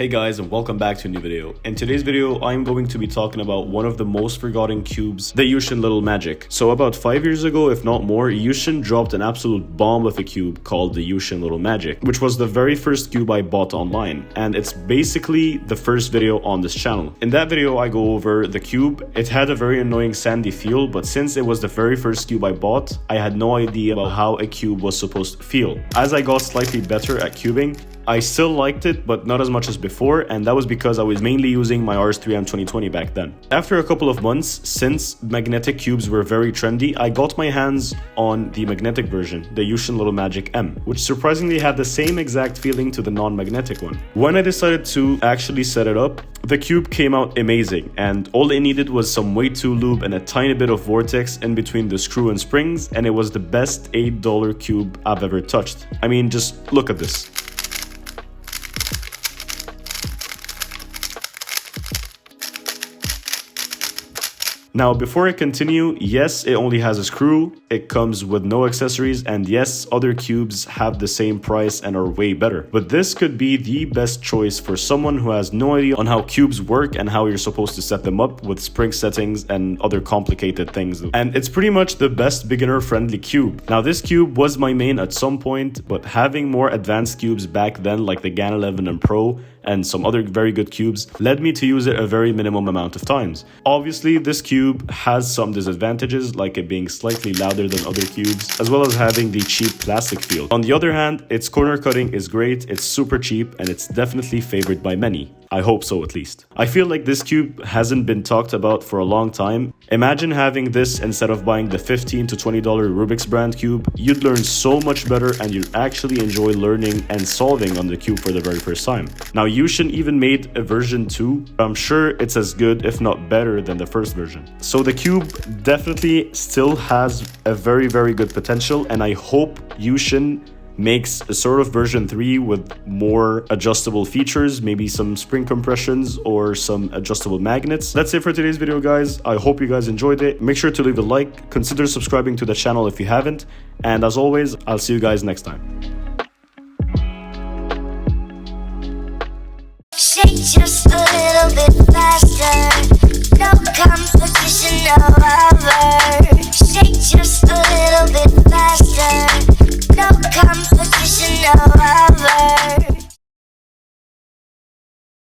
Hey guys, and welcome back to a new video. In today's video, I'm going to be talking about one of the most forgotten cubes, the Yushin Little Magic. So about 5 years ago, if not more, Yushin dropped an absolute bomb of a cube called the Yushin Little Magic, which was the very first cube I bought online, and it's basically the first video on this channel. In that video, I go over the cube. It had a very annoying sandy feel, but since it was the very first cube I bought, I had no idea about how a cube was supposed to feel. As I got slightly better at cubing, I still liked it, but not as much as before, and that was because I was mainly using my RS3M 2020 back then. After a couple of months, since magnetic cubes were very trendy, I got my hands on the magnetic version, the Yushin Little Magic M, which surprisingly had the same exact feeling to the non-magnetic one. When I decided to actually set it up, the cube came out amazing, and all it needed was some weight 2 lube and a tiny bit of vortex in between the screw and springs, and it was the best $8 cube I've ever touched. I mean, just look at this. Now, before I continue, yes, it only has a screw, it comes with no accessories, and yes, other cubes have the same price and are way better. But this could be the best choice for someone who has no idea on how cubes work and how you're supposed to set them up with spring settings and other complicated things. And it's pretty much the best beginner-friendly cube. Now, this cube was my main at some point, but having more advanced cubes back then, like the GAN 11 and Pro, and some other very good cubes, led me to use it a very minimum amount of times. Obviously, this cube has some disadvantages, like it being slightly louder than other cubes, as well as having the cheap plastic feel. On the other hand, its corner cutting is great, it's super cheap, and it's definitely favored by many. I hope so, at least. I feel like this cube hasn't been talked about for a long time. Imagine having this instead of buying the $15 to $20 Rubik's brand cube. You'd learn so much better, and you'd actually enjoy learning and solving on the cube for the very first time. Now, Yushin even made a version 2. I'm sure it's as good, if not better, than the first version. So the cube definitely still has a very, very good potential, and I hope Yushin makes a sort of version 3 with more adjustable features, maybe some spring compressions or some adjustable magnets. That's it for today's video, guys. I hope you guys enjoyed it. Make sure to leave a like, consider subscribing to the channel if you haven't, and as always, I'll see you guys next time. Shake your